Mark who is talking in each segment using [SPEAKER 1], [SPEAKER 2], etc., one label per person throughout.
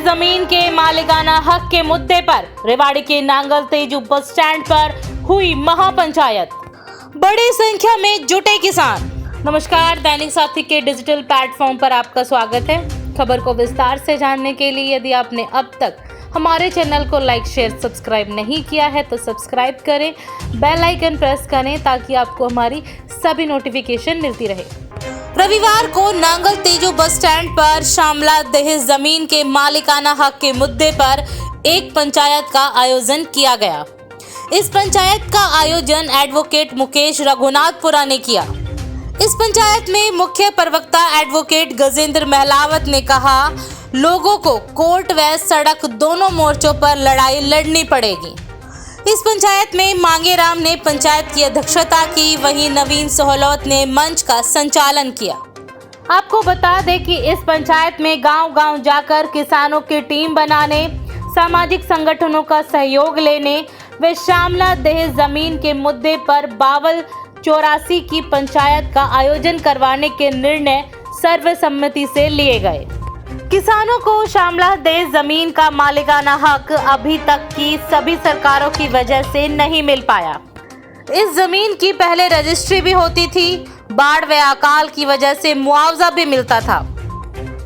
[SPEAKER 1] जमीन के मालिकाना हक के मुद्दे पर रेवाड़ी के नांगल तेजू बस स्टैंड पर हुई महापंचायत। बड़ी संख्या में जुटे किसान। नमस्कार, दैनिक साथी के डिजिटल प्लेटफॉर्म पर आपका स्वागत है। खबर को विस्तार से जानने के लिए यदि आपने अब तक हमारे चैनल को लाइक, शेयर, सब्सक्राइब नहीं किया है तो सब्सक्राइब करें, बेल आइकन प्रेस करें ताकि आपको हमारी सभी नोटिफिकेशन मिलती रहे। रविवार को नांगल तेजू बस स्टैंड पर शामला दहेज जमीन के मालिकाना हक के मुद्दे पर एक पंचायत का आयोजन किया गया। इस पंचायत का आयोजन एडवोकेट मुकेश रघुनाथपुरा ने किया। इस पंचायत में मुख्य प्रवक्ता एडवोकेट गजेंद्र महलावत ने कहा, लोगों को कोर्ट व सड़क दोनों मोर्चों पर लड़ाई लड़नी पड़ेगी। इस पंचायत में मांगेराम ने पंचायत की अध्यक्षता की, वहीं नवीन सोहलौत ने मंच का संचालन किया। आपको बता दें कि इस पंचायत में गांव-गांव जाकर किसानों की टीम बनाने, सामाजिक संगठनों का सहयोग लेने व शामला दहेज जमीन के मुद्दे पर बावल 84 की पंचायत का आयोजन करवाने के निर्णय सर्वसम्मति से लिए गए। किसानों को शामला दहेज जमीन का मालिकाना हक अभी तक की सभी सरकारों की वजह से नहीं मिल पाया। इस जमीन की पहले रजिस्ट्री भी होती थी, बाढ़ व अकाल की वजह से मुआवजा भी मिलता था,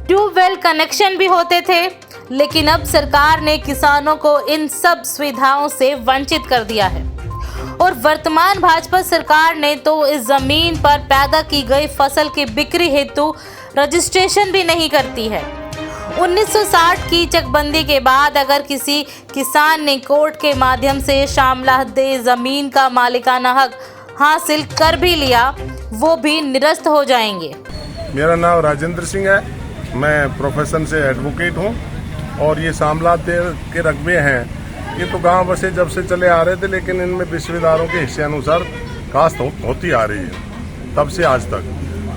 [SPEAKER 1] ट्यूबवेल कनेक्शन भी होते थे, लेकिन अब सरकार ने किसानों को इन सब सुविधाओं से वंचित कर दिया है। और वर्तमान भाजपा सरकार ने तो इस जमीन पर पैदा की गई फसल की बिक्री हेतु रजिस्ट्रेशन भी नहीं करती है। 1960 की चकबंदी के बाद अगर किसी किसान ने कोर्ट के माध्यम से शामला दहेज जमीन का मालिकाना हक हासिल कर भी लिया, वो भी निरस्त हो जाएंगे।
[SPEAKER 2] मेरा नाम राजेंद्र सिंह है, मैं प्रोफेशन से एडवोकेट हूँ और ये शामला दहेज के रकबे हैं, ये तो गांव बसे जब से चले आ रहे थे, लेकिन इनमें विश्वेदारों के हिस्से अनुसार कास्ट होती आ रही है तब से आज तक।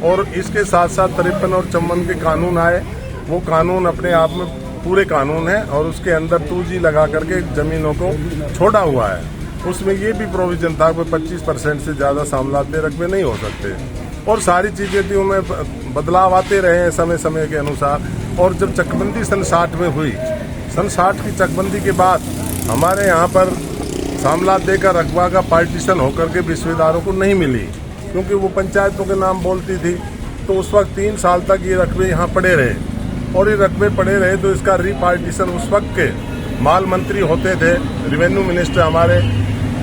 [SPEAKER 2] और इसके साथ साथ 53 और 54 के कानून आए, वो कानून अपने आप में पूरे कानून है और उसके अंदर 2G लगा करके जमीनों को छोड़ा हुआ है। उसमें ये भी प्रोविजन था कि 25% से ज़्यादा शामला दहेज रकबे नहीं हो सकते और सारी चीज़ें थी, उनमें बदलाव आते रहे हैं समय समय के अनुसार। और जब चकबंदी सन 60 में हुई, सन 60 की चकबंदी के बाद हमारे यहाँ पर शामला दहेज का रकबा का पार्टीशन होकर के विश्वेदारों को नहीं मिली, क्योंकि वो पंचायतों के नाम बोलती थी। तो उस वक्त 3 साल तक ये रकबे यहाँ पड़े रहे और ये रकबे पड़े रहे तो इसका रीपार्टीशन उस वक्त के माल मंत्री होते थे, रेवेन्यू मिनिस्टर हमारे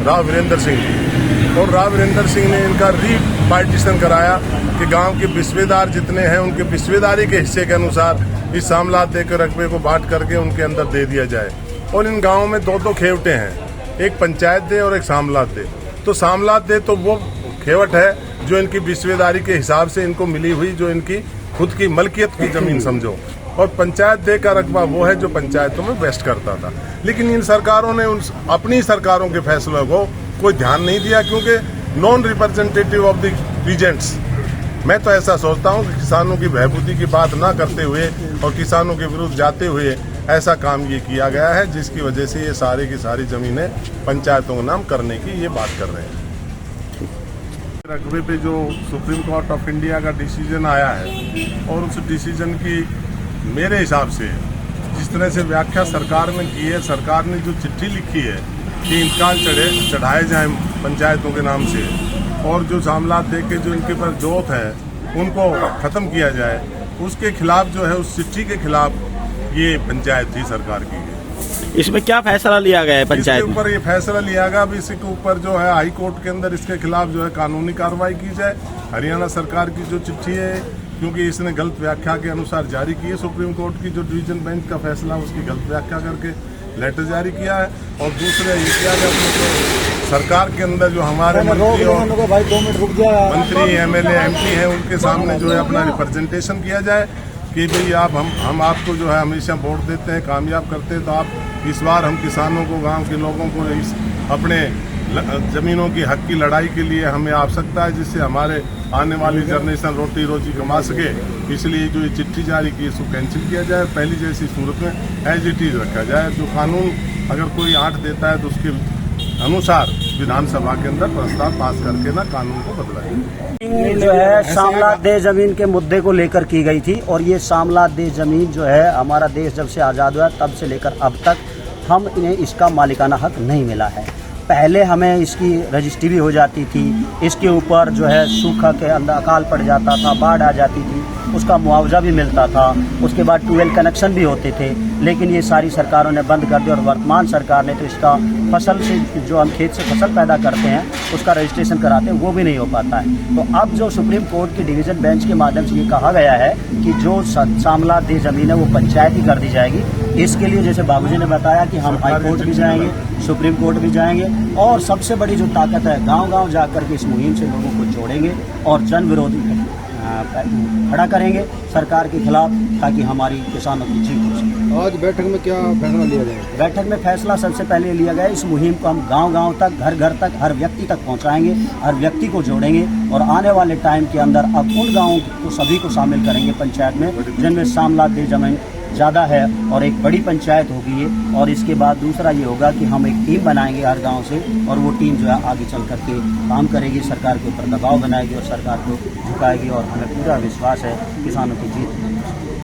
[SPEAKER 2] राव वीरेंद्र सिंह जी, और राव वीरेंद्र सिंह ने इनका रीपार्टीशन कराया कि गांव के विश्वेदार जितने हैं उनके विश्वेदारी के हिस्से के अनुसार इस शामला दहेज के रकबे को बांट करके उनके अंदर दे दिया जाए। और इन गाँवों में 2 खेवटें हैं, एक पंचायत दे और एक शामला दे। तो शामला दे तो वो खेवट है जो इनकी विश्वेदारी के हिसाब से इनको मिली हुई, जो इनकी खुद की मलकियत की जमीन समझो, और पंचायत दे का रकबा वो है जो पंचायतों में वेस्ट करता था। लेकिन इन सरकारों ने उन अपनी सरकारों के फैसलों को कोई ध्यान नहीं दिया, क्योंकि non representative of the peasants. मैं तो ऐसा सोचता हूँ कि किसानों की बहबूदी की बात ना करते हुए और किसानों के विरुद्ध जाते हुए ऐसा काम ये किया गया है, जिसकी वजह से ये सारी की सारी जमीनें पंचायतों के नाम करने की ये बात कर रहे हैं। रकबे पे जो सुप्रीम कोर्ट ऑफ इंडिया का डिसीजन आया है और उस डिसीजन की मेरे हिसाब से जिस तरह से व्याख्या सरकार ने की है, सरकार ने जो चिट्ठी लिखी है कि इंतकाल चढ़ाए जाएं पंचायतों के नाम से, और जो शामला दहेज के जो इनके पर जोत है उनको ख़त्म किया जाए, उसके खिलाफ जो है, उस चिट्ठी के खिलाफ ये पंचायत थी सरकार की।
[SPEAKER 3] इसमें क्या फैसला लिया गया है पंचायत में?
[SPEAKER 2] इसके ऊपर ये फैसला लिया गया, अब इसके ऊपर जो है हाई कोर्ट के अंदर इसके खिलाफ जो है कानूनी कार्रवाई की जाए। हरियाणा सरकार की जो चिट्ठी है, क्योंकि इसने गलत व्याख्या के अनुसार जारी की है, सुप्रीम कोर्ट की जो डिवीजन बेंच का फैसला उसकी गलत व्याख्या करके लेटर जारी किया है। और दूसरा ये किया गया सरकार के अंदर जो हमारे मंत्री MLA MP हैं उनके सामने जो है अपना रिप्रेजेंटेशन किया जाए कि भाई आप हम आपको जो है हमेशा वोट देते हैं, कामयाब करते हैं, तो आप इस बार हम किसानों को, गांव के लोगों को इस अपने जमीनों की हक की लड़ाई के लिए हमें आवश्यकता है, जिससे हमारे आने वाली जनरेशन रोटी रोजी कमा सके। इसलिए जो ये चिट्ठी जारी की इसको कैंसिल किया जाए, पहली जैसी सूरत में एज इट इज रखा जाए। जो कानून अगर कोई आंट देता है तो उसके अनुसार विधानसभा के अंदर प्रस्ताव पास करके ना कानून को बदला जाए।
[SPEAKER 4] जो है सामला दे जमीन के मुद्दे को लेकर की गई थी और ये सामला दे जमीन जो है हमारा देश जब से आज़ाद हुआ तब से लेकर अब तक हम इन्हें इसका मालिकाना हक नहीं मिला है। पहले हमें इसकी रजिस्ट्री भी हो जाती थी, इसके ऊपर जो है सूखा के अंदर अकाल पड़ जाता था, बाढ़ आ जाती थी, उसका मुआवजा भी मिलता था, उसके बाद ट्यूबवेल कनेक्शन भी होते थे, लेकिन ये सारी सरकारों ने बंद कर दिया और वर्तमान सरकार ने तो इसका फसल से जो हम खेत से फसल पैदा करते हैं उसका रजिस्ट्रेशन कराते हैं वो भी नहीं हो पाता है। तो अब जो सुप्रीम कोर्ट की डिवीज़न बेंच के माध्यम से ये कहा गया है कि जो सामला दे जमीन है वो पंचायत ही कर दी जाएगी। इसके लिए जैसे बाबूजी ने बताया कि हम हाई कोर्ट भी जाएंगे, सुप्रीम कोर्ट भी जाएंगे और सबसे बड़ी जो ताकत है गांव-गांव जाकर के इस मुहिम से लोगों को जोड़ेंगे और जन विरोधी खड़ा करेंगे सरकार के खिलाफ ताकि हमारी किसानों की जीत हो सके।
[SPEAKER 5] आज बैठक में क्या फैसला लिया जाएगा?
[SPEAKER 4] बैठक में फैसला सबसे पहले लिया गया इस मुहिम को हम गांव-गांव तक, घर-घर तक, हर व्यक्ति तक पहुंचाएंगे, हर व्यक्ति को जोड़ेंगे और आने वाले टाइम के अंदर अब उन गाँवों को सभी को शामिल करेंगे पंचायत में जिनमें सामला दे जमीन ज़्यादा है और एक बड़ी पंचायत होगी ये। और इसके बाद दूसरा ये होगा कि हम एक टीम बनाएंगे हर गांव से और वो टीम जो है आगे चल करके काम करेगी, सरकार के ऊपर दबाव बनाएगी और सरकार को झुकाएगी और हमें पूरा विश्वास है किसानों की जीत।